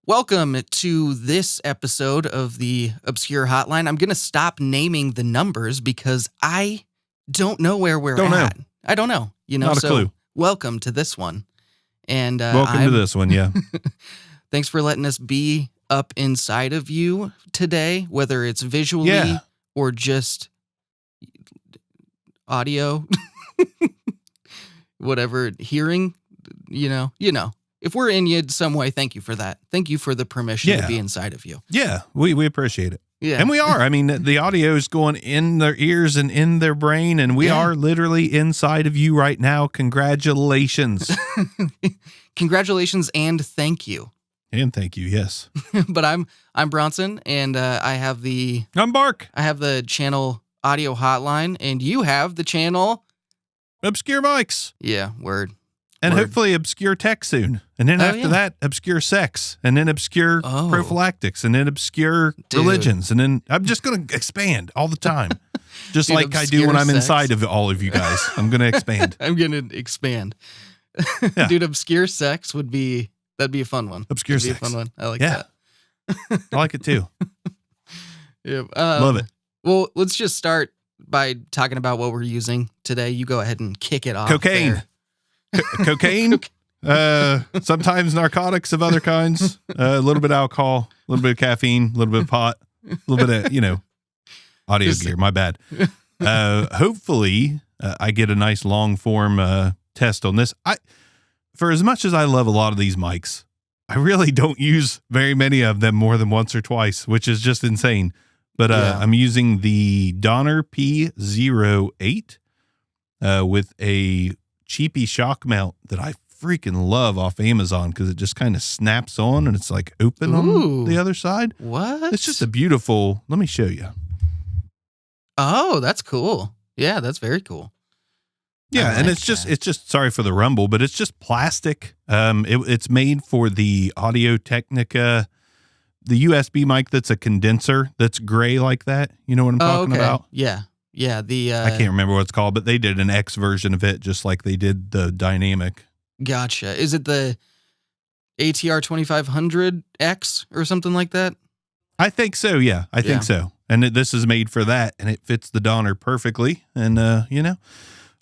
Welcome to this episode of the Obscure Hotline. I'm going to stop naming the numbers because I don't know where we're at. I don't know. Not a clue. Welcome to this one. And welcome to this one, yeah. Thanks for letting us be up inside of you today, whether it's visually or just audio, whatever, hearing, you know. If we're in you some way, thank you for that. Thank you for the permission to be inside of you. Yeah, we appreciate it. Yeah. And we are. I mean, the audio is going in their ears and in their brain, and we are literally inside of you right now. Congratulations. Congratulations and thank you. And thank you, yes. But I'm Bronson, and I'm Bark. I have the channel Audio Hotline, and you have the channel Obscure Mics. Yeah, word. And hopefully Obscure Tech soon. And then after that, Obscure Sex. And then Obscure Prophylactics. And then Obscure Religions. And then I'm just going to expand all the time. Just like I do when I'm inside of all of you guys. I'm going to expand. I'm going to expand. Yeah. Dude, Obscure Sex that'd be a fun one. Obscure Sex. Be a fun one. I like that. I like it too. Yeah. Love it. Well, let's just start by talking about what we're using today. You go ahead and kick it off. Cocaine. There. Cocaine, sometimes narcotics of other kinds, a little bit of alcohol, a little bit of caffeine, a little bit of pot, a little bit of, audio gear. My bad. Hopefully I get a nice long form test on this. For as much as I love a lot of these mics, I really don't use very many of them more than once or twice, which is just insane. But I'm using the Donner P08 with a cheapy shock mount that I freaking love off Amazon because it just kind of snaps on and it's like open on the other side. What? It's just a beautiful, let me show you. Oh, that's cool. Yeah, that's very cool. Yeah, and it's just sorry for the rumble, but it's just plastic. It's made for the Audio-Technica, the USB mic that's a condenser that's gray like that. You know what I'm talking about? Yeah. Yeah, I can't remember what it's called, but they did an X version of it just like they did the Dynamic. Gotcha. Is it the ATR 2500X or something like that? I think so, yeah. I think so. And this is made for that, and it fits the Donner perfectly. And, I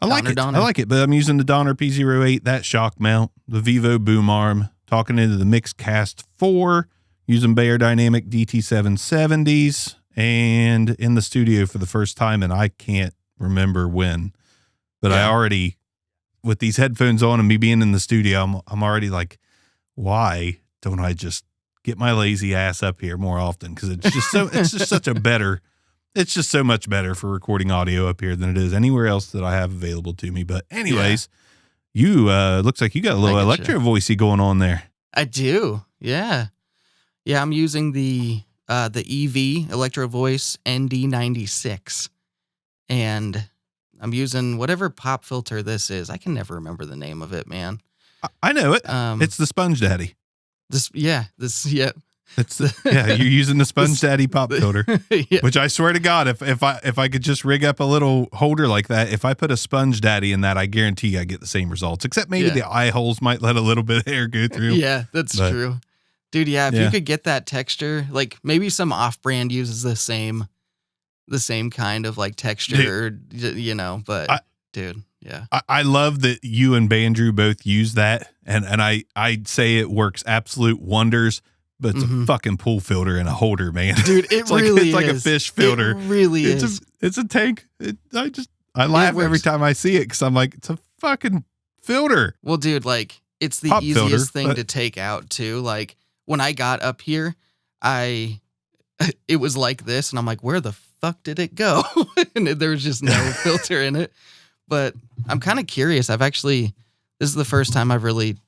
like it. I like it, but I'm using the Donner P08, that shock mount, the Vivo boom arm, talking into the MixCast 4, using Bayer Dynamic DT770s. And in the studio for the first time, and I can't remember when, but I already, with these headphones on and me being in the studio, I'm already like, why don't I just get my lazy ass up here more often? Because it's just so much better for recording audio up here than it is anywhere else that I have available to me. But anyways, you looks like you got a little Electro-Voicey going on there. I do, yeah. Yeah, I'm using the EV Electro-Voice ND96, and I'm using whatever pop filter this is. I can never remember the name of it, man. I know it. It's the Sponge Daddy. You're using the Sponge Daddy pop filter, which I swear to God, if I could just rig up a little holder like that, if I put a Sponge Daddy in that, I guarantee I get the same results, except maybe the eye holes might let a little bit of air go through. Yeah, that's true. Dude, if you could get that texture, like maybe some off-brand uses the same kind of like texture, but dude, yeah. I love that you and Bandrew both use that, and I'd say it works absolute wonders, but it's a fucking pool filter and a holder, man. Dude, it's like a fish filter. It really is. It's a tank. I laugh every time I see it because I'm like, it's a fucking filter. Well, dude, like it's the easiest thing to take out too. Like, when I got up here, it was like this, and I'm like, where the fuck did it go? And there was just no filter in it. But I'm kind of curious. This is the first time I've really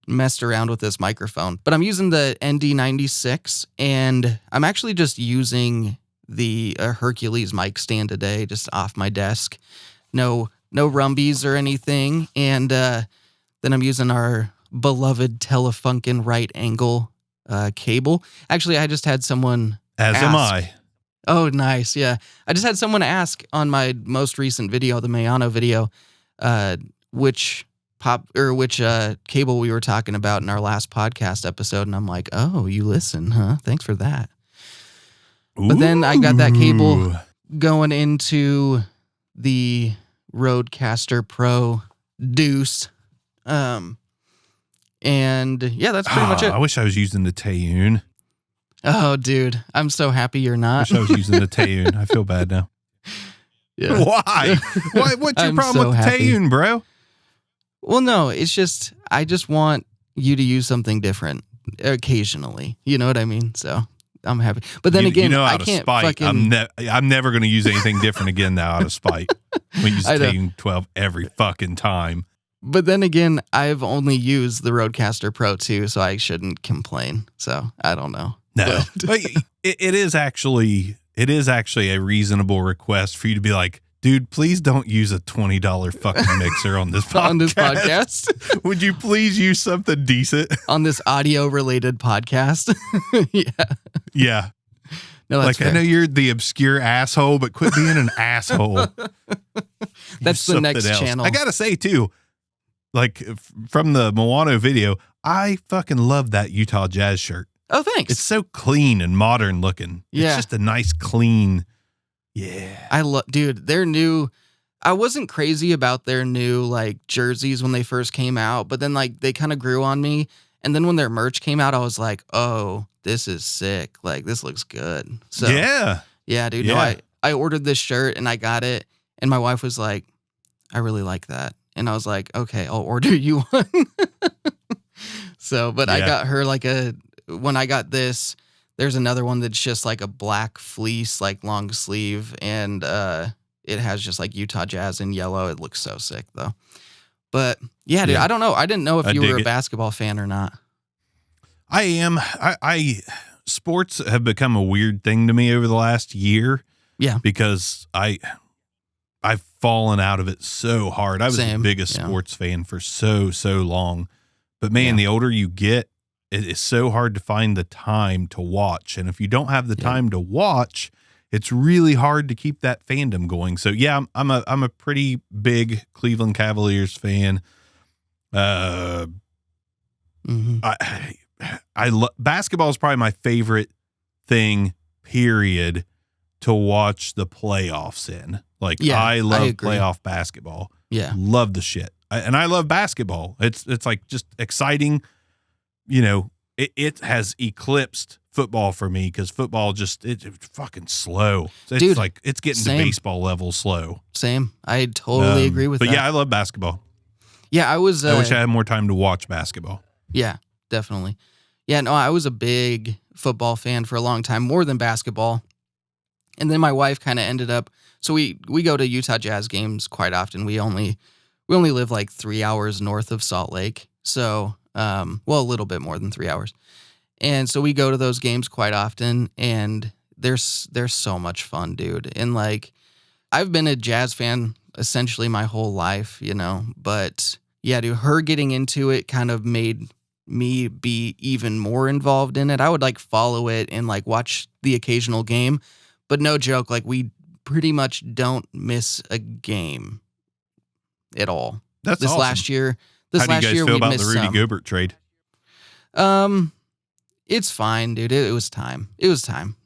messed around with this microphone. But I'm using the ND96, and I'm actually just using the Hercules mic stand today, just off my desk. No rumbies or anything. And then I'm using our beloved Telefunken right angle cable. Actually, I just had someone ask. Am I. Oh, nice. Yeah. I just had someone ask on my most recent video, the Mayano video, which cable we were talking about in our last podcast episode, and I'm like, oh, you listen, huh? Thanks for that. Ooh. But then I got that cable going into the Rødecaster Pro II. And yeah, that's pretty much it. I wish I was using the Tayun. Oh, dude, I'm so happy you're not. I wish I was using the Tayun. I feel bad now. Yeah. Why? What's your problem so with the happy. Tayun, bro? Well, no, it's just, I just want you to use something different occasionally. You know what I mean? So I'm happy. But then again, I can't spite, I'm never going to use anything different again now out of spite. We use Tayun 12 every fucking time. But then again, I've only used the Rødecaster Pro II, so I shouldn't complain. So I don't know. No, but it is actually a reasonable request for you to be like, dude, please don't use a $20 fucking mixer on this podcast. On this podcast. Would you please use something decent? On this audio-related podcast. Yeah. Yeah. No, that's fair. I know you're the obscure asshole, but quit being an asshole. That's the next channel. I got to say, too, like from the Moano video, I fucking love that Utah Jazz shirt. Oh, thanks. It's so clean and modern looking. Yeah. It's just a nice, clean. Yeah. Dude, their new, I wasn't crazy about their new like jerseys when they first came out, but then like they kind of grew on me. And then when their merch came out, I was like, oh, this is sick. Like this looks good. So yeah, dude. Yeah. No, I ordered this shirt and I got it. And my wife was like, I really like that. And I was like, okay, I'll order you one. So, but I got her like when I got this, there's another one that's just like a black fleece, like long sleeve. And it has just like Utah Jazz in yellow. It looks so sick though. But yeah, dude, I don't know. I didn't know if you were a basketball fan or not. I am. Sports have become a weird thing to me over the last year. Yeah. Because I've fallen out of it so hard. I was the biggest sports fan for so long. But man, the older you get, it is so hard to find the time to watch. And if you don't have the time to watch, it's really hard to keep that fandom going. So yeah, I'm a pretty big Cleveland Cavaliers fan. Basketball is probably my favorite thing, period, to watch the playoffs in. Like I love playoff basketball. Yeah. Love the shit. And I love basketball. It's like just exciting. You know, it has eclipsed football for me because football it's fucking slow. It's Dude, like it's getting to baseball level slow. Same. I totally agree with that. But yeah, I love basketball. Yeah, I wish I had more time to watch basketball. Yeah, definitely. Yeah, no, I was a big football fan for a long time, more than basketball. And then my wife kind of ended up. So we go to Utah Jazz games quite often. We only live like 3 hours north of Salt Lake. So, a little bit more than 3 hours. And so we go to those games quite often, and they're so much fun, dude. And like, I've been a Jazz fan essentially my whole life, you know, but yeah, dude, her getting into it kind of made me be even more involved in it. I would like follow it and like watch the occasional game, but no joke, like we pretty much don't miss a game at all. That's this awesome. last year. How do you guys feel about the Rudy Gobert trade? It's fine, dude. It was time.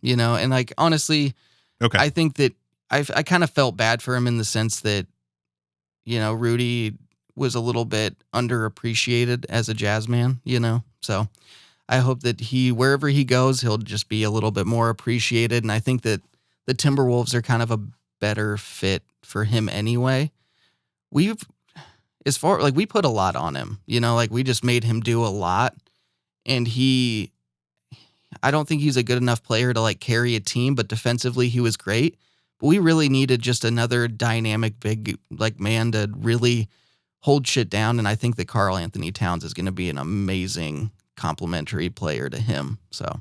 You know, and like honestly, okay. I think that I kind of felt bad for him in the sense that, you know, Rudy was a little bit underappreciated as a Jazz man, you know. So I hope that wherever he goes, he'll just be a little bit more appreciated. And I think that the Timberwolves are kind of a better fit for him anyway. We put a lot on him, you know, like we just made him do a lot. And I don't think he's a good enough player to like carry a team, but defensively he was great. But we really needed just another dynamic big like man to really hold shit down. And I think that Karl Anthony Towns is going to be an amazing complementary player to him. So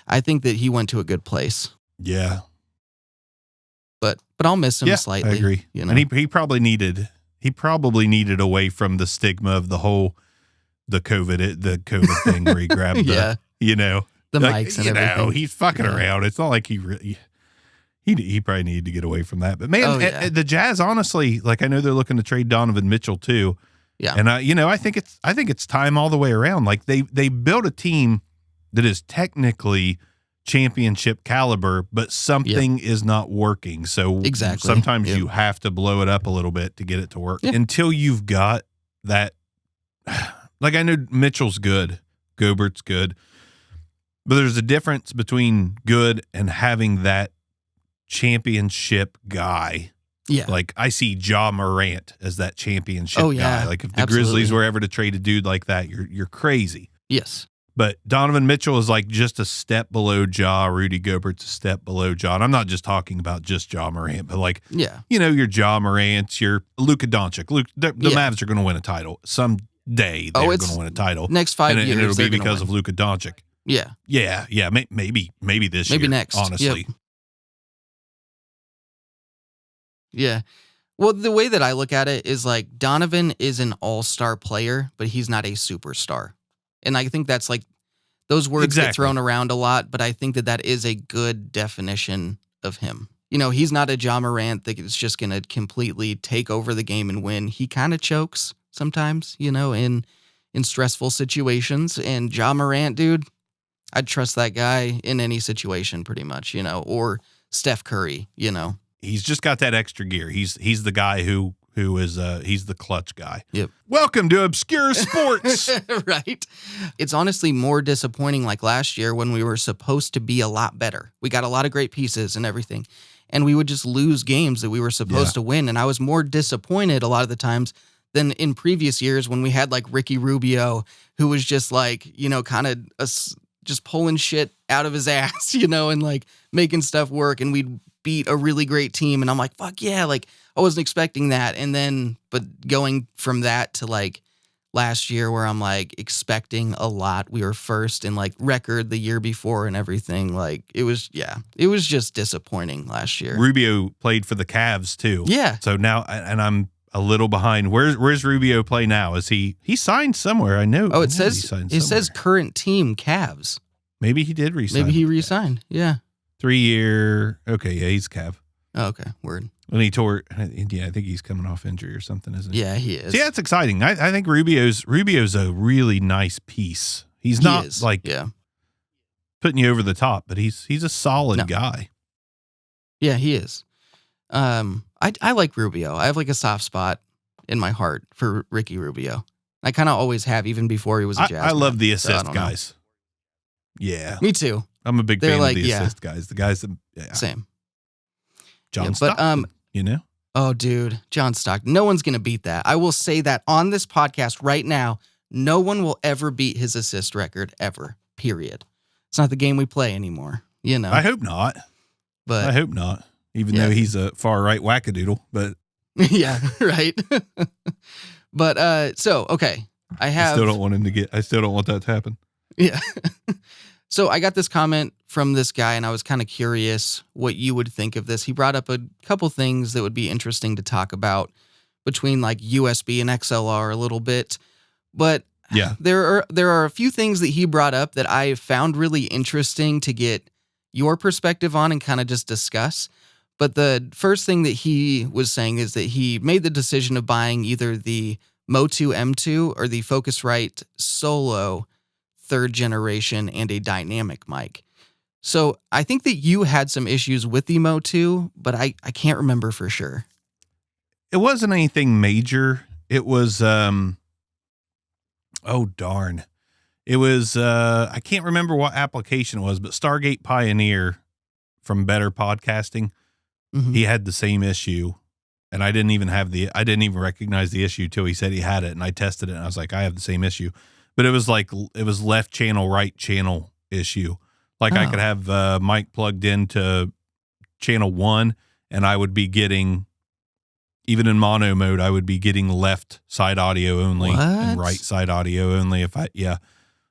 I think that he went to a good place. Yeah. But I'll miss him slightly. I agree. You know? And he probably needed away from the stigma of the COVID thing where he grabbed the, you know, the mics and everything. Know, he's fucking around. It's not like he probably needed to get away from that. But man, the Jazz, honestly, like I know they're looking to trade Donovan Mitchell too. Yeah. And I think it's time all the way around. Like they built a team that is technically championship caliber, but something is not working. So sometimes you have to blow it up a little bit to get it to work until you've got that. Like, I know Mitchell's good, Gobert's good, but there's a difference between good and having that championship guy. Yeah. Like, I see Ja Morant as that championship guy. Like, if the Grizzlies were ever to trade a dude like that, you're crazy. Yes. But Donovan Mitchell is like just a step below Ja. Rudy Gobert's a step below Ja. And I'm not just talking about just Ja Morant, but like, your Ja Morant, your Luka Doncic. The Mavs are going to win a title. Someday they're going to win a title. Next 5 years. And it'll be because of Luka Doncic. Yeah. Yeah. Maybe this year. Maybe next. Honestly. Yep. Yeah. Well, the way that I look at it is like Donovan is an all-star player, but he's not a superstar. And I think that's like, those words get thrown around a lot, but I think that is a good definition of him. He's not a Ja Morant that is just going to completely take over the game and win. He kind of chokes sometimes, in stressful situations. And Ja Morant, dude, I'd trust that guy in any situation pretty much, or Steph Curry, He's just got that extra gear. He's the guy who is he's the clutch guy. Yep. Welcome to Obscure Sports. Right. It's honestly more disappointing like last year when we were supposed to be a lot better. We got a lot of great pieces and everything. And we would just lose games that we were supposed to win. And I was more disappointed a lot of the times than in previous years when we had like Ricky Rubio, who was just like, kind of just pulling shit out of his ass, and like making stuff work. And we'd beat a really great team. And I'm like, fuck yeah. Like, I wasn't expecting that. And then, but going from that to like last year where I'm like expecting a lot, we were first in like record the year before and everything. Like it was just disappointing last year. Rubio played for the Cavs too. Yeah. So now, and I'm a little behind. Where's Rubio play now? Is he signed somewhere? I know. Oh, it says current team Cavs. Maybe he did resign. Maybe he resigned. Yeah. 3-year. Okay. Yeah. He's Cav. Oh, okay. Word. When he tore, I think he's coming off injury or something, isn't he? Yeah, he is. So yeah, it's exciting. I think Rubio's a really nice piece. He's not putting you over the top, but he's a solid guy. Yeah, he is. I like Rubio. I have like a soft spot in my heart for Ricky Rubio. I kind of always have, even before he was a Jazz. I love the assist guys. Yeah, me too. I'm a big fan of the assist guys. The guys that same. John Stockton, Oh, dude, John Stockton. No one's going to beat that. I will say that on this podcast right now, no one will ever beat his assist record, ever, period. It's not the game we play anymore, I hope not. But I hope not, even though he's a far-right wackadoodle. But yeah, right. But, so, okay. I still don't want that to happen. Yeah. So I got this comment from this guy, and I was kind of curious what you would think of this. He brought up a couple things that would be interesting to talk about between like USB and XLR a little bit. But there are a few things that he brought up that I found really interesting to get your perspective on and kind of just discuss. But the first thing that he was saying is that he made the decision of buying either the Motu M2 or the Focusrite Solo 3rd generation and a dynamic mic. So I think that you had some issues with the Motu, but I can't remember for sure. It wasn't anything major. It was, oh darn. It was, I can't remember what application it was, but Stargate Pioneer from Better Podcasting, he had the same issue. And I didn't even recognize the issue till he said he had it. And I tested it and I was like, I have the same issue. But it was left channel, right channel issue. Like I could have mic plugged into channel 1 and I would be getting, even in mono mode, I would be getting left side audio only and right side audio only. I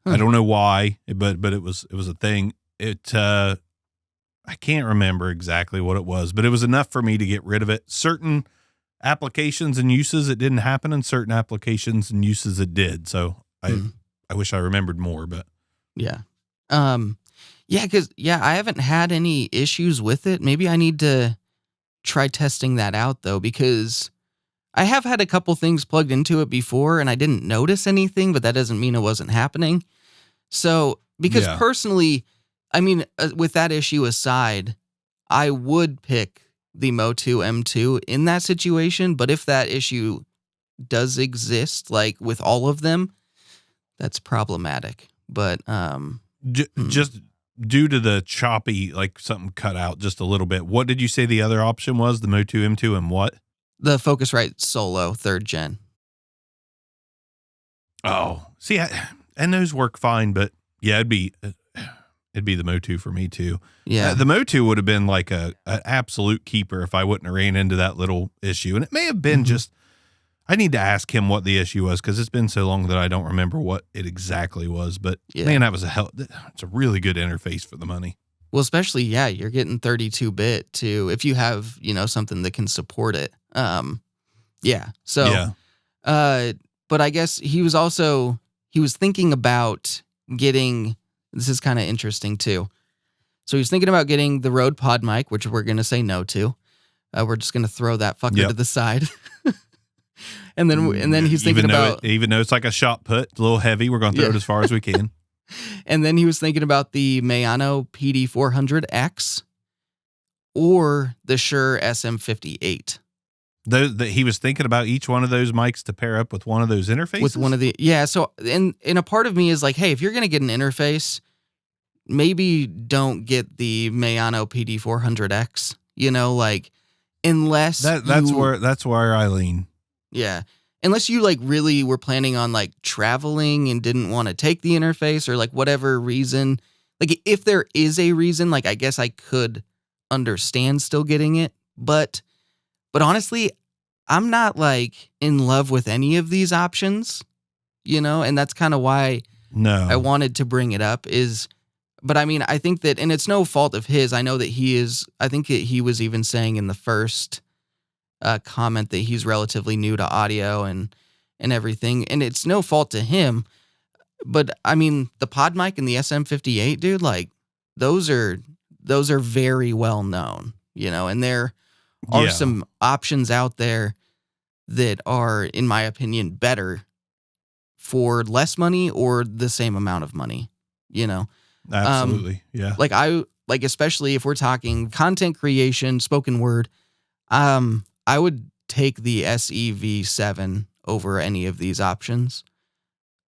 don't know why, but it was a thing. I can't remember exactly what it was, but it was enough for me to get rid of it. Certain applications and uses it didn't happen, and certain applications and uses it did. So I wish I remembered more, but yeah. Because I haven't had any issues with it. Maybe I need to try testing that out though, because I have had a couple things plugged into it before and I didn't notice anything, but that doesn't mean it wasn't happening. So, because personally, I mean, with that issue aside, I would pick the Motu M2 in that situation, but if that issue does exist, like with all of them, that's problematic. But just due to the choppy, like something cut out just a little bit. What did you say the other option was? The Motu M2 and what? The Focusrite Solo 3rd gen. Oh, see, and those work fine, but yeah, it'd be the Motu for me too. Yeah, the Motu would have been like an absolute keeper if I wouldn't have ran into that little issue, and it may have been just. I need to ask him what the issue was because it's been so long that I don't remember what it exactly was. But man, that was it's a really good interface for the money. Well, especially you're getting 32-bit too if you have something that can support it. So but I guess he was thinking about getting. This is kind of interesting too. So he was thinking about getting the Rode Pod mic, which we're going to say no to. We're just going to throw that fucker to the side. And then he's thinking even though it's like a shot put, a little heavy, we're going to throw it as far as we can. And then he was thinking about the Mayano PD400X or the Shure SM58. He was thinking about each one of those mics to pair up with one of those interfaces? With one of the, so, and a part of me is like, hey, if you're going to get an interface, maybe don't get the Mayano PD400X, unless that's where I lean. Yeah. Unless you really were planning on traveling and didn't want to take the interface or whatever reason. If there is a reason, I guess I could understand still getting it. But honestly, I'm not in love with any of these options, and that's kind of why I wanted to bring it up but I mean, I think that, and it's no fault of his. I know that I think that he was even saying in the first comment that he's relatively new to audio and everything, and it's no fault to him. But I mean, the Pod mic and the SM58, dude, those are very well known, and there are some options out there that are, in my opinion, better for less money or the same amount of money, Absolutely. Especially if we're talking content creation, spoken word, I would take the SEV7 over any of these options.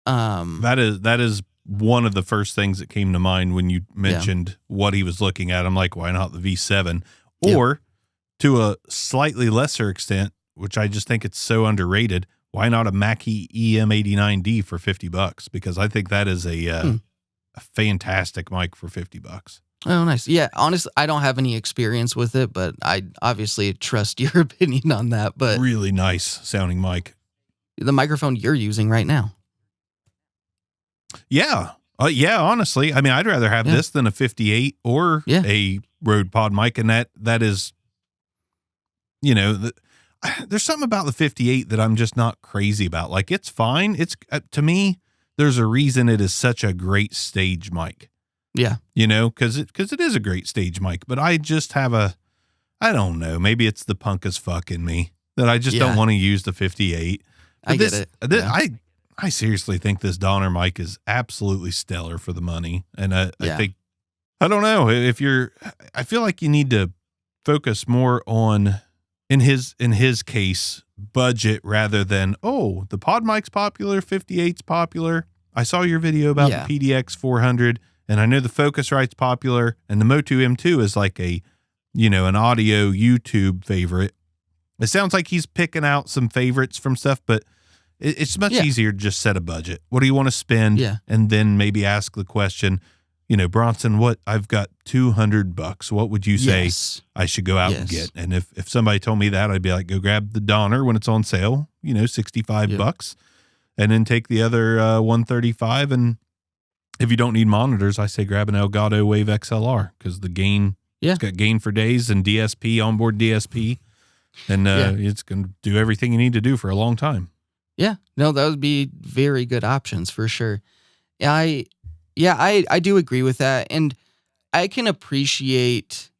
That is one of the first things that came to mind when you mentioned what he was looking at. I'm like, why not the V7? Or to a slightly lesser extent, which I just think it's so underrated, why not a Mackie EM89D for $50? Because I think that is a fantastic mic for $50. Oh, nice. Yeah, honestly, I don't have any experience with it, but I obviously trust your opinion on that. But really nice sounding mic. The microphone you're using right now. Yeah. Honestly, I mean, I'd rather have this than a 58 or a Rode Pod mic. And that is, there's something about the 58 that I'm just not crazy about. It's fine. It's to me, there's a reason it is such a great stage mic. Yeah. Because it is a great stage mic, but I just have I don't know, maybe it's the punk as fuck in me that I just don't want to use the 58. But I get it. I seriously think this Donner mic is absolutely stellar for the money. And I think, I don't know I feel like you need to focus more on, in his case, budget rather than, the Pod mic's popular, 58's popular. I saw your video about the PDX 400. And I know the Focusrite's popular, and the Motu M2 is an audio YouTube favorite. It sounds like he's picking out some favorites from stuff, but it's much easier to just set a budget. What do you want to spend? Yeah. And then maybe ask the question, Bronson, I've got $200. What would you say I should go out and get? And if somebody told me that, I'd be like, go grab the Donner when it's on sale, $65, and then take the other 135. And if you don't need monitors, I say grab an Elgato Wave XLR because the gain, it's got gain for days and DSP, onboard DSP, and it's going to do everything you need to do for a long time. Yeah, no, that would be very good options for sure. I do agree with that, and I can appreciate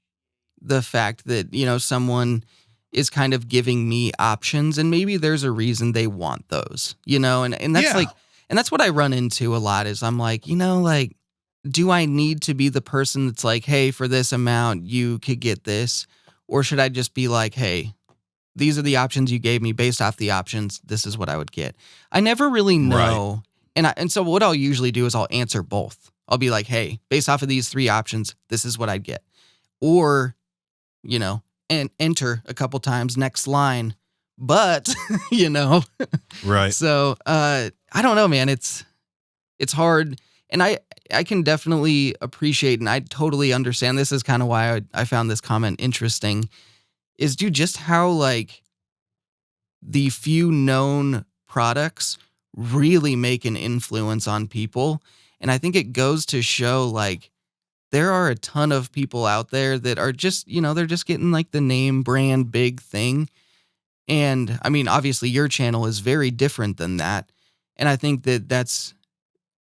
the fact that someone is kind of giving me options, and maybe there's a reason they want those, you know, and that's like, and that's what I run into a lot is I'm like, you know, like, do I need to be the person that's like, hey, for this amount, you could get this? Or should I just be like, hey, these are the options you gave me based off the options. This is what I would get. I never really know. Right. And so what I'll usually do is I'll answer both. I'll be like, hey, based off of these 3 options, this is what I'd get. Or, you know, and enter a couple times, next line, but, you know. Right. So I don't know, man. It's hard. And I can definitely appreciate, and I totally understand. This is kind of why I found this comment interesting, is dude, just how like the few known products really make an influence on people. And I think it goes to show like there are a ton of people out there that are just, you know, they're just getting like the name brand big thing. And I mean, obviously your channel is very different than that. And I think that that's,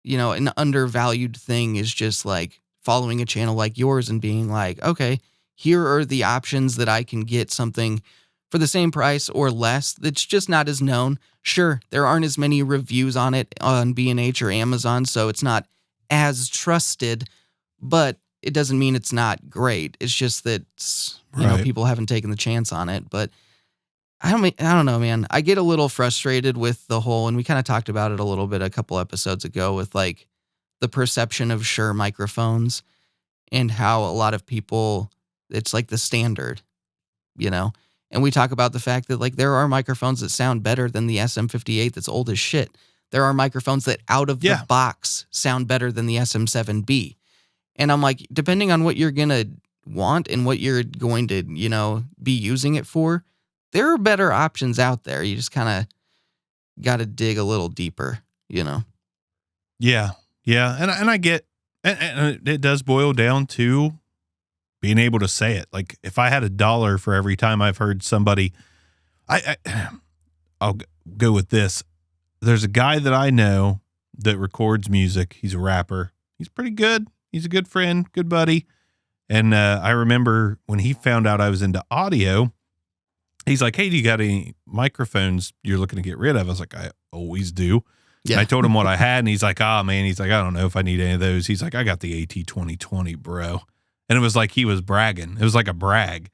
you know, an undervalued thing is just like following a channel like yours and being like, okay, here are the options that I can get something for the same price or less that's just not as known. Sure, there aren't as many reviews on it on B&H or Amazon, so it's not as trusted, but it doesn't mean it's not great. It's just that, you know, people haven't taken the chance on it. But I don't know, man. I get a little frustrated with the whole, and we kind of talked about it a little bit a couple episodes ago with like the perception of Shure microphones and how a lot of people, it's like the standard, you know? And we talk about the fact that like there are microphones that sound better than the SM58 that's old as shit. There are microphones that out of the box sound better than the SM7B. And I'm like, depending on what you're going to want and what you're going to, you know, be using it for, there are better options out there. You just kind of got to dig a little deeper, you know? Yeah. Yeah. And I get, and it does boil down to being able to say it. Like if I had $1 for every time I've heard somebody, I'll go with this. There's a guy that I know that records music. He's a rapper. He's pretty good. He's a good friend, good buddy. And I remember when he found out I was into audio, he's like, hey, do you got any microphones you're looking to get rid of? I was like, I always do. Yeah. And I told him what I had, and he's like, man, he's like, I don't know if I need any of those. He's like, I got the AT2020, bro. And it was like he was bragging. It was like a brag.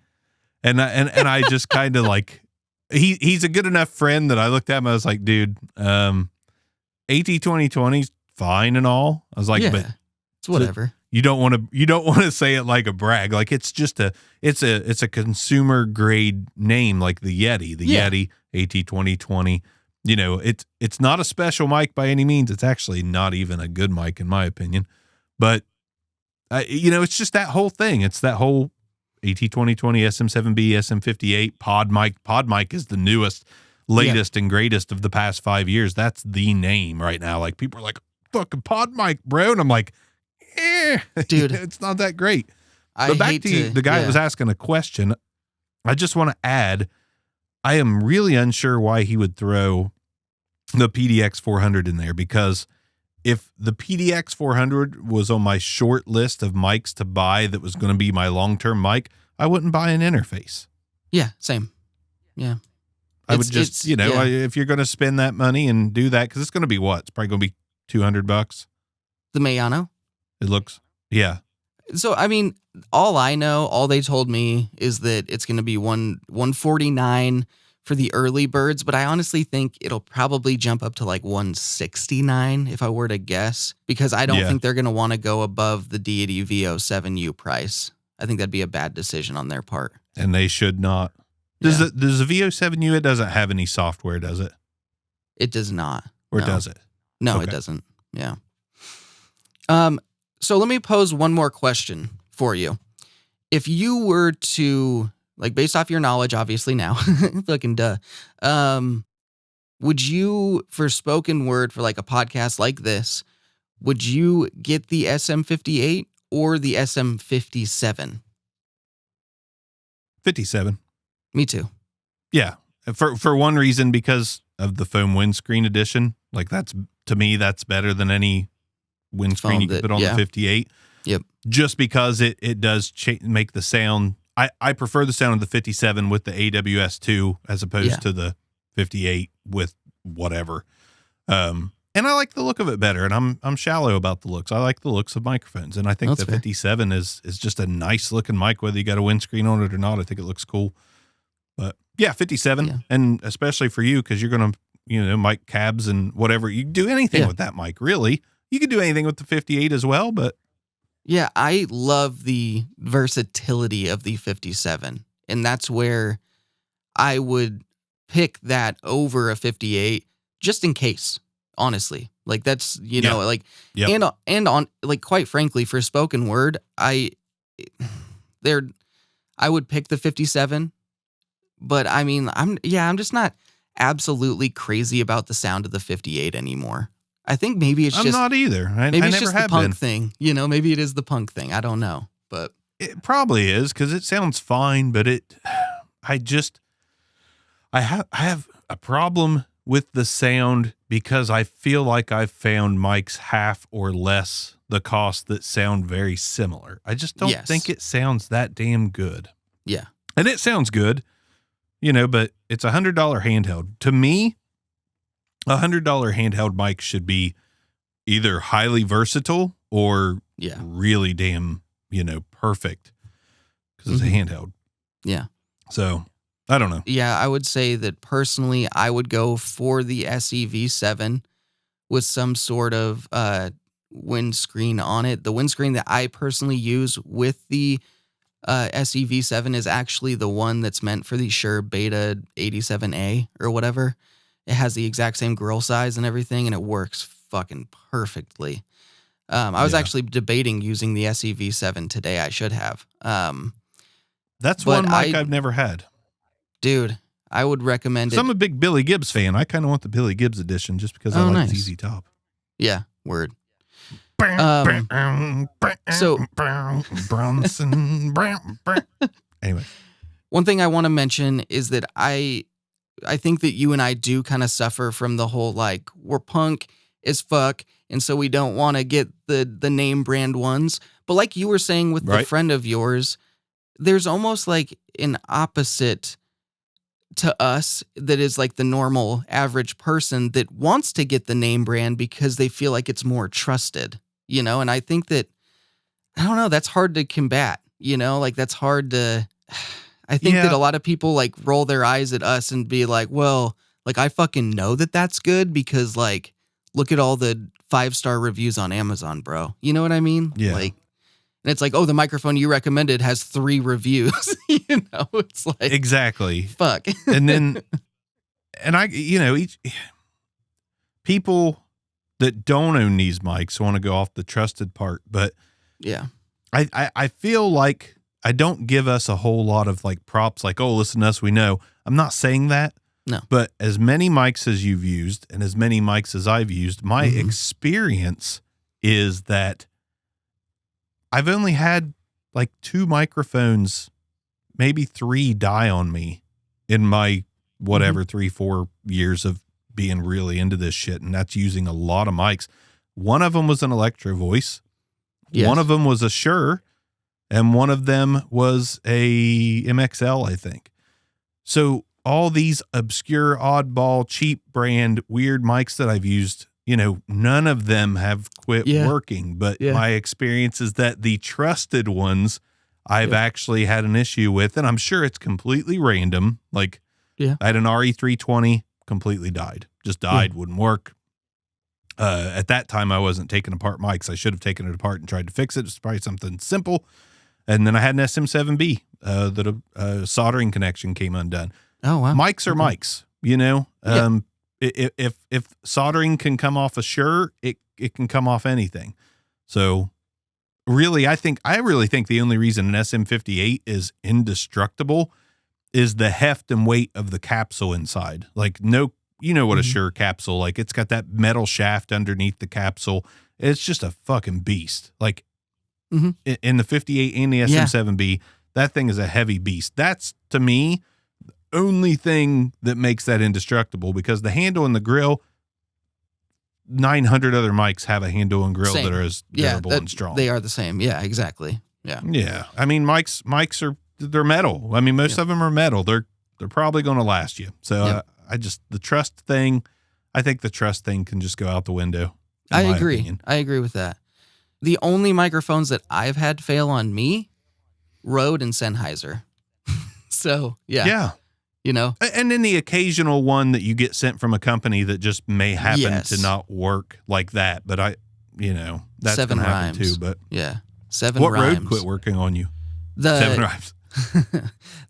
And I just kind of like, he's a good enough friend that I looked at him. I was like, dude, AT2020's fine and all. I was like, but it's whatever. You don't want to say it like a brag. Like it's just it's a consumer grade name, like the Yeti, Yeti AT2020. You know, it's not a special mic by any means. It's actually not even a good mic in my opinion. But you know, it's just that whole thing. It's that whole AT2020, SM7B, SM58 pod mic. Pod mic is the newest, latest, and greatest of the past 5 years. That's the name right now. Like people are like, fucking pod mic, bro. And I'm like, dude, it's not that great. But back to the guy that was asking a question. I just want to add, I am really unsure why he would throw the PDX 400 in there, because if the PDX 400 was on my short list of mics to buy that was going to be my long-term mic, I wouldn't buy an interface. Yeah, same. Yeah. I would just, you know, if you're going to spend that money and do that, because it's going to be what? It's probably going to be $200. The Mayano? It looks, yeah. So, I mean, all they told me is that it's going to be $149 for the early birds, but I honestly think it'll probably jump up to like $169 if I were to guess, because I don't think they're going to want to go above the Deity V07U price. I think that'd be a bad decision on their part. And they should not. Does the V07U, it doesn't have any software, does it? It does not. Or does it? No, okay. It doesn't. Yeah. So let me pose one more question for you. If you were to, like, based off your knowledge, obviously now, fucking duh, would you, for spoken word, for like a podcast like this, would you get the SM58 or the SM57? 57. Me too. Yeah. For one reason, because of the foam windscreen edition. Like to me, that's better than any windscreen you can put on the 58. Yep. Just because it does make the sound. I prefer the sound of the 57 with the AWS2 as opposed to the 58 with whatever. And I like the look of it better, and I'm shallow about the looks. I like the looks of microphones, and I think the 57 is just a nice looking mic, whether you got a windscreen on it or not. I think it looks cool. But yeah, 57, and especially for you, because you're going to, mic cabs and whatever. You can do anything with that mic, really. You could do anything with the 58 as well, but. Yeah, I love the versatility of the 57, and that's where I would pick that over a 58 just in case. Honestly, like that's, like, and on, like, quite frankly, for spoken word, I would pick the 57, but I mean, I'm just not absolutely crazy about the sound of the 58 anymore. I think maybe it's I'm not either. Maybe it's never just have the punk been. thing, maybe it is the punk thing. I don't know, but it probably is because it sounds fine, but I have a problem with the sound because I feel like I've found mics half or less the cost that sound very similar. I just don't think it sounds that damn good. Yeah. And it sounds good, but it's $100 handheld. To me, $100 handheld mic should be either highly versatile or really damn, perfect because it's a handheld. Yeah. So I don't know. Yeah, I would say that personally, I would go for the SEV7 with some sort of windscreen on it. The windscreen that I personally use with the SEV7 is actually the one that's meant for the Shure Beta 87A or whatever. It has the exact same grill size and everything, and it works fucking perfectly. I was actually debating using the SEV7 today. I should have. That's one mic I've never had. Dude, I would recommend it. I'm a big Billy Gibbs fan. I kind of want the Billy Gibbs edition just because I like ZZ Top. Yeah, word. So Bronson. Anyway, one thing I want to mention is that I think that you and I do kind of suffer from the whole, like, we're punk as fuck, and so we don't want to get the name brand ones. But like you were saying with the friend of yours, there's almost like an opposite to us that is like the normal average person that wants to get the name brand because they feel like it's more trusted, and I think that, I don't know, that's hard to combat, like that's hard to, I think that a lot of people like roll their eyes at us and be like, well, like I fucking know that that's good because like, look at all the 5-star reviews on Amazon, bro. You know what I mean? Yeah. Like, and it's like, oh, the microphone you recommended has 3 reviews. It's like, exactly. Fuck. And then, and people that don't own these mics want to go off the trusted part, but yeah, I feel like I don't give us a whole lot of like props, like, oh, listen to us, we know. I'm not saying that. No. But as many mics as you've used and as many mics as I've used, my experience is that I've only had like 2 microphones, maybe 3 die on me in my 3-4 years of being really into this shit. And that's using a lot of mics. One of them was an Electro-Voice. Yes. One of them was a Shure, and one of them was a MXL, I think. So all these obscure, oddball, cheap brand, weird mics that I've used, none of them have quit working. But my experience is that the trusted ones I've actually had an issue with, and I'm sure it's completely random. Like I had an RE320, completely died. Just died, wouldn't work. At that time, I wasn't taking apart mics. I should have taken it apart and tried to fix it. It's probably something simple. And then I had an SM7B that a soldering connection came undone. Oh, wow. Mics are mics, If soldering can come off a Shure, it can come off anything. So really, I really think the only reason an SM58 is indestructible is the heft and weight of the capsule inside. Like what a Shure capsule, like it's got that metal shaft underneath the capsule. It's just a fucking beast. Like in the 58 and the SM7B, that thing is a heavy beast. That's, to me, the only thing that makes that indestructible, because the handle and the grill, 900 other mics have a handle and grill that are as durable and strong. They are the same. Yeah, exactly. Yeah. Yeah. I mean, mics are they're metal. I mean, most of them are metal. They're probably going to last you. So the trust thing, I think the trust thing can just go out the window. I agree. Opinion. I agree with that. The only microphones that I've had fail on me, Rode and Sennheiser. So, yeah. You know? And then the occasional one that you get sent from a company that just may happen to not work like that. But that's going to happen too. But yeah. 7 Rhymes. What Rode quit working on you? 7 Rhymes.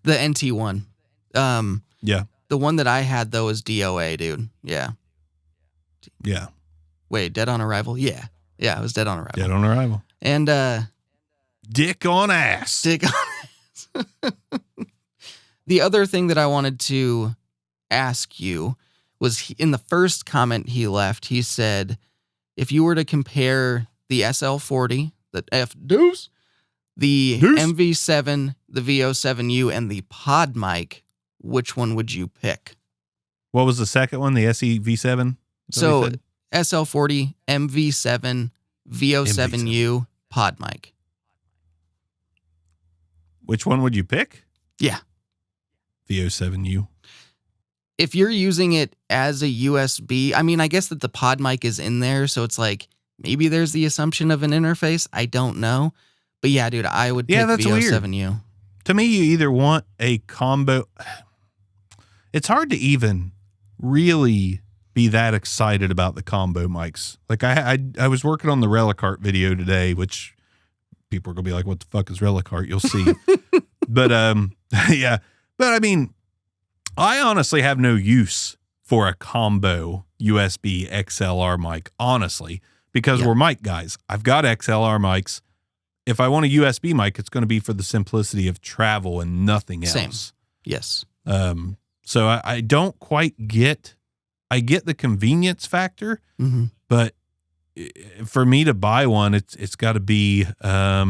The NT one. Yeah. The one that I had, though, is DOA, dude. Yeah. Yeah. Wait, Dead on Arrival? Yeah. Yeah, it was Dead on Arrival. Dead on Arrival. And Dick on Ass. Dick on Ass. The other thing that I wanted to ask you was in the first comment he left, he said, if you were to compare the SL40, the F-Deuce, the MV7, the VO7U, and the pod mic, which one would you pick? What was the second one? The SE-V7? So SL40, MV7, VO7U, pod mic. Which one would you pick? Yeah. VO7U. If you're using it as a USB, I mean, I guess that the pod mic is in there, so it's like maybe there's the assumption of an interface. I don't know. But yeah, dude, I would pick VO7U. Weird. To me, you either want a combo. It's hard to even really be that excited about the combo mics. Like I was working on the Relicart video today, which people are going to be like, what the fuck is Relicart? You'll see. But yeah. But I mean, I honestly have no use for a combo USB XLR mic, honestly, because we're mic guys. I've got XLR mics. If I want a USB mic, it's going to be for the simplicity of travel and nothing else. Same. Yes. So I don't quite get, I get the convenience factor, but for me to buy one, it's got to be a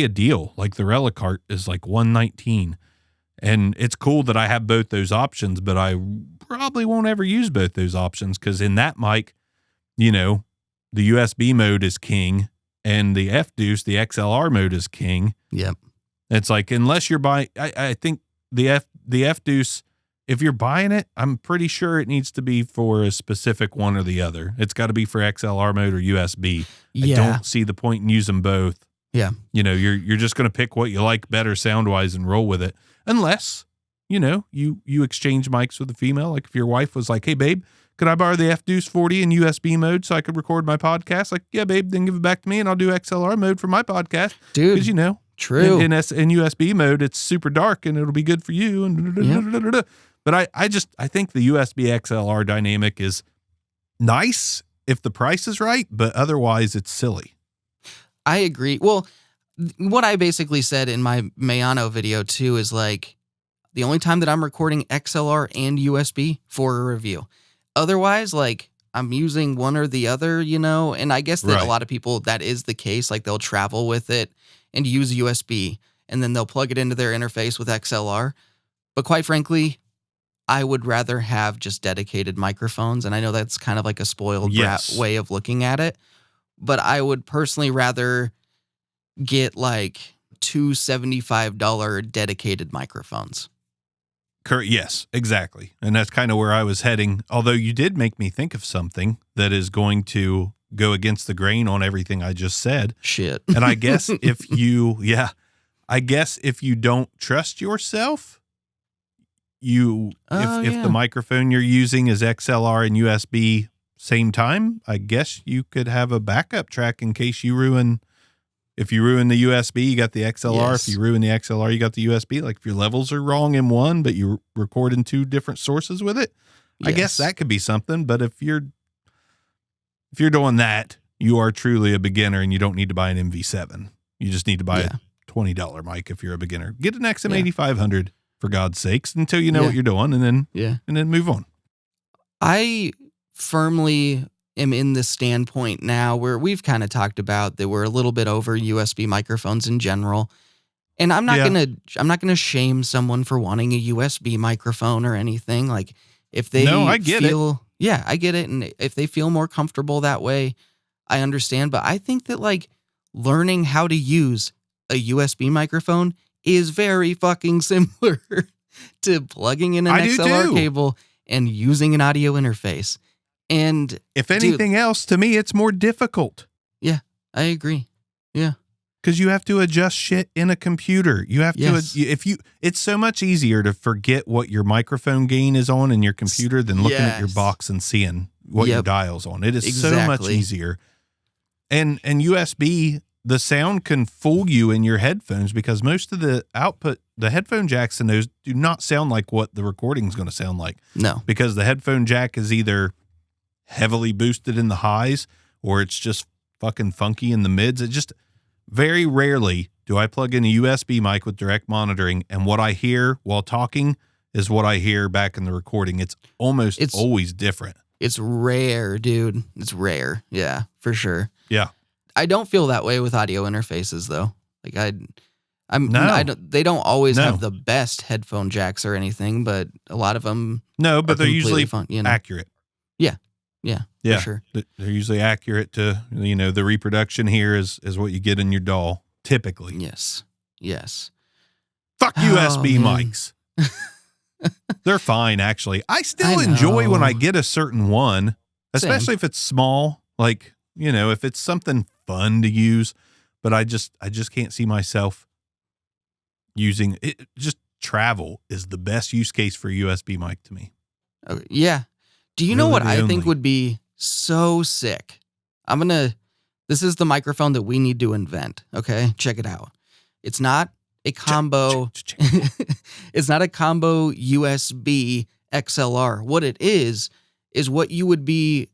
deal. Like the Relicart is like $119, and it's cool that I have both those options, but I probably won't ever use both those options because in that mic, the USB mode is king, and the F-Deuce, the XLR mode is king. Yep. It's like unless you're buying, I think the F-Deuce, if you're buying it, I'm pretty sure it needs to be for a specific one or the other. It's got to be for XLR mode or USB. Yeah. I don't see the point in using both. Yeah. You're just going to pick what you like better sound-wise and roll with it. Unless, you exchange mics with a female. Like if your wife was like, hey, babe, could I borrow the F-Deuce 40 in USB mode so I could record my podcast? Like, yeah, babe, then give it back to me and I'll do XLR mode for my podcast. Dude. Because, true. In USB mode, it's super dark and it'll be good for you. And But I think the USB XLR dynamic is nice if the price is right, but otherwise it's silly. I agree. Well, what I basically said in my Mayano video too is like the only time that I'm recording XLR and USB for a review. Otherwise, like I'm using one or the other, and I guess that a lot of people, that is the case. Like they'll travel with it and use USB and then they'll plug it into their interface with XLR. But quite frankly, I would rather have just dedicated microphones. And I know that's kind of like a spoiled brat way of looking at it. But I would personally rather get like two $75 dedicated microphones. Yes, exactly. And that's kind of where I was heading. Although you did make me think of something that is going to go against the grain on everything I just said. Shit. And I guess if you don't trust yourself, if the microphone you're using is XLR and USB same time, I guess you could have a backup track in case you ruin. If you ruin the USB, you got the XLR. Yes. If you ruin the XLR, you got the USB. Like if your levels are wrong in one, but you record in two different sources with it, I guess that could be something. But if you're doing that, you are truly a beginner and you don't need to buy an MV7. You just need to buy a $20 mic if you're a beginner. Get an XM8500 for God's sakes until you know what you're doing, and then move on. I firmly am in the standpoint now where we've kind of talked about that we're a little bit over USB microphones in general. And I'm not gonna shame someone for wanting a USB microphone or anything. Like if they I get it. And if they feel more comfortable that way, I understand. But I think that like learning how to use a USB microphone is very fucking similar to plugging in an XLR cable and using an audio interface. And if anything else, to me, it's more difficult. Yeah, I agree. Yeah. Because you have to adjust shit in a computer. You have to, it's so much easier to forget what your microphone gain is on in your computer than looking at your box and seeing what your dial's on. It is so much easier. And USB, the sound can fool you in your headphones because most of the output, the headphone jacks in those do not sound like what the recording is going to sound like. No. Because the headphone jack is either heavily boosted in the highs or it's just fucking funky in the mids. It just... Very rarely do I plug in a USB mic with direct monitoring, and what I hear while talking is what I hear back in the recording. It's always different. It's rare, dude. It's rare. Yeah, for sure. Yeah. I don't feel that way with audio interfaces, though. Like they don't always have the best headphone jacks or anything, but a lot of them. No, but they're usually accurate. Yeah, for sure. They're usually accurate to, the reproduction here is what you get in your DAW, typically. Yes. Fuck USB mics. They're fine, actually. I still enjoy when I get a certain one, especially if it's small, like, if it's something fun to use, but I just can't see myself using it. Just travel is the best use case for a USB mic to me. Yeah. Do you know what I think would be so sick? This is the microphone that we need to invent. Okay. Check it out. It's not a combo. It's not a combo USB XLR. What it is what you would be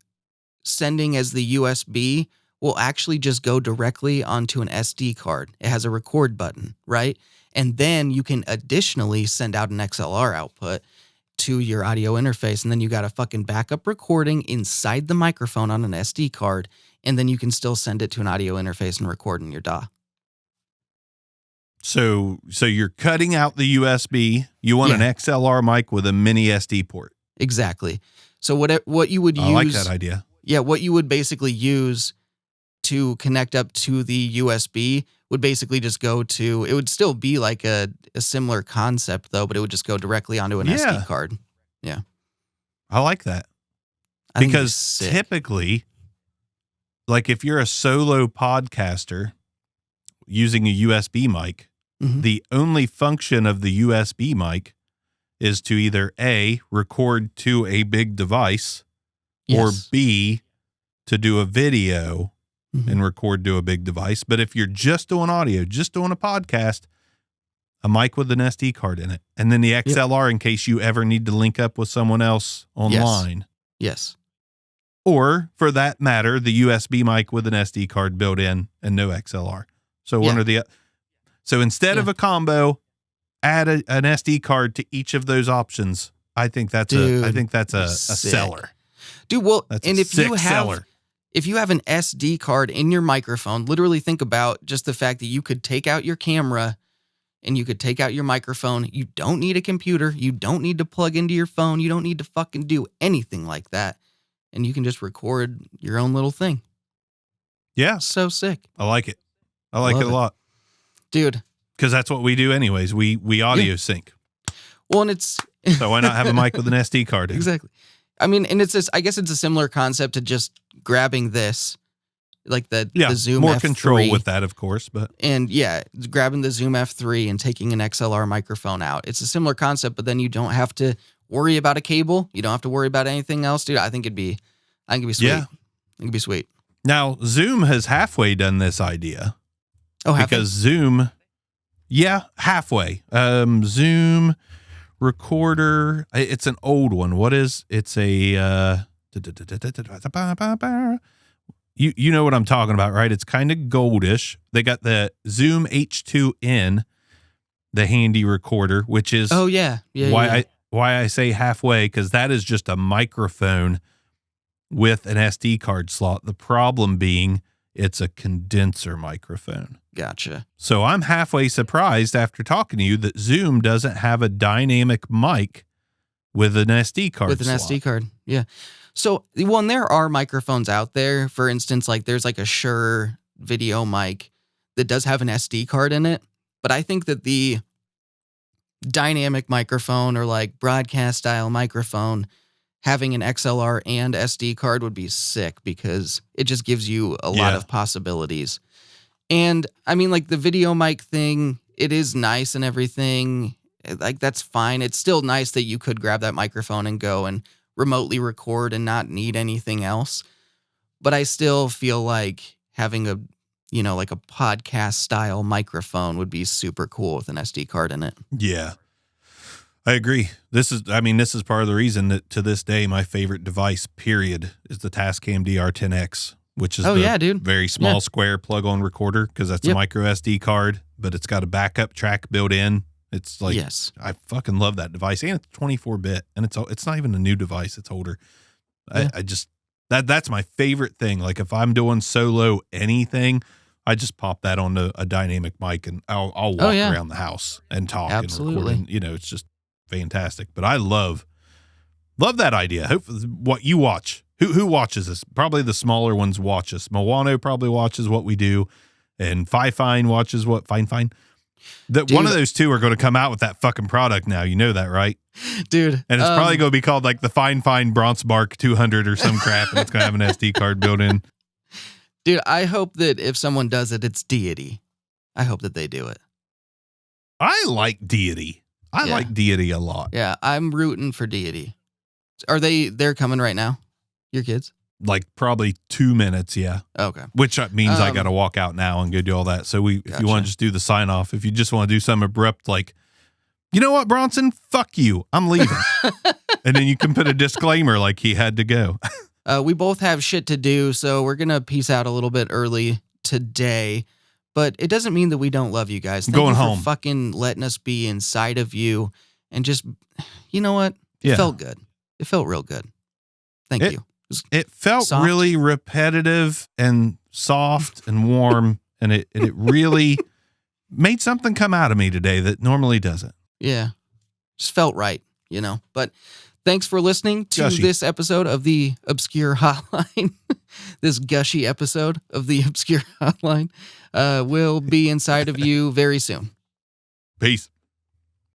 sending as the USB will actually just go directly onto an SD card. It has a record button, right? And then you can additionally send out an XLR output to your audio interface, and then you got a fucking backup recording inside the microphone on an SD card, and then you can still send it to an audio interface and record in your DAW. So you're cutting out the USB. You want an XLR mic with a mini SD port. Exactly. So what you would use? I like that idea. Yeah, what you would basically use to connect up to the USB would basically just go to, it would still be like a similar concept though, but it would just go directly onto an SD card. Yeah. I like that. Because typically, like if you're a solo podcaster using a USB mic, the only function of the USB mic is to either A, record to a big device, or B, to do a video and record to a big device. But if you're just doing audio, just doing a podcast, a mic with an SD card in it, and then the XLR in case you ever need to link up with someone else online. Yes. Or, for that matter, the USB mic with an SD card built in and no XLR. So one or the. So instead of a combo, add an SD card to each of those options. I think that's a seller. Dude, well, that's and if you have an SD card in your microphone, literally think about just the fact that you could take out your camera and you could take out your microphone. You don't need a computer. You don't need to plug into your phone. You don't need to fucking do anything like that. And you can just record your own little thing. Yeah. So sick. I like it. I like it a lot. Dude. Because that's what we do anyways. We audio sync. Well, and it's... So why not have a mic with an SD card in? Exactly. I mean, and I guess it's a similar concept to just grabbing this, like the Zoom more F3. Control with that, of course, but and grabbing the Zoom F3 and taking an XLR microphone out. It's a similar concept, but then you don't have to worry about a cable. You don't have to worry about anything else, dude. I think it'd be sweet. Yeah. I think it'd be sweet. Now, Zoom has halfway done this idea. Oh, because Zoom, halfway. Zoom recorder. It's an old one. What is? It's a. You know what I'm talking about, right? It's kind of goldish. They got the Zoom H2N, the handy recorder, which is why I say halfway, because that is just a microphone with an SD card slot. The problem being it's a condenser microphone. Gotcha. So I'm halfway surprised after talking to you that Zoom doesn't have a dynamic mic with an SD card slot. SD card, yeah. So, and there are microphones out there. For instance, like there's like a Shure video mic that does have an SD card in it. But I think that the dynamic microphone or like broadcast style microphone having an XLR and SD card would be sick because it just gives you a lot of possibilities. And I mean, like the video mic thing, it is nice and everything. Like that's fine. It's still nice that you could grab that microphone and go and remotely record and not need anything else. But I still feel like having a, you know, like a podcast style microphone would be super cool with an SD card in it. Yeah. I agree. This is part of the reason that to this day, my favorite device, period, is the Tascam DR10X, which is very small square plug-on recorder because that's a micro SD card, but it's got a backup track built in. It's like, I fucking love that device. And it's 24-bit, and it's not even a new device. It's older. Yeah. I just, that's my favorite thing. Like if I'm doing solo anything, I just pop that onto a dynamic mic and I'll walk around the house and talk and record. And, you know, it's just fantastic. But I love that idea. Hopefully, what you watch, who watches this? Probably the smaller ones watch us. Moano probably watches what we do, and Fine watches what Fine. That one of those two are going to come out with that fucking product now. You know that, right? Dude. And it's probably going to be called like the Fine Bronson Bark 200 or some crap, and it's going to have an SD card built in. Dude, I hope that if someone does it, it's Deity. I hope that they do it. I like Deity. I like Deity a lot. Yeah, I'm rooting for Deity. They're coming right now? Your kids? Like probably 2 minutes, yeah. Okay. Which means I got to walk out now and go do all that. So if you want to just do the sign off, if you just want to do something abrupt, like, you know what, Bronson? Fuck you. I'm leaving. And then you can put a disclaimer like he had to go. We both have shit to do, so we're going to peace out a little bit early today. But it doesn't mean that we don't love you guys. Thank you for fucking letting us be inside of you. And just, you know what? It felt good. It felt real good. Thank you. It felt soft. Really repetitive and soft and warm. And it really made something come out of me today that normally doesn't. Yeah. Just felt right, you know. But thanks for listening to this episode of the Obscure Hotline. This gushy episode of the Obscure Hotline. We'll be inside of you very soon. Peace.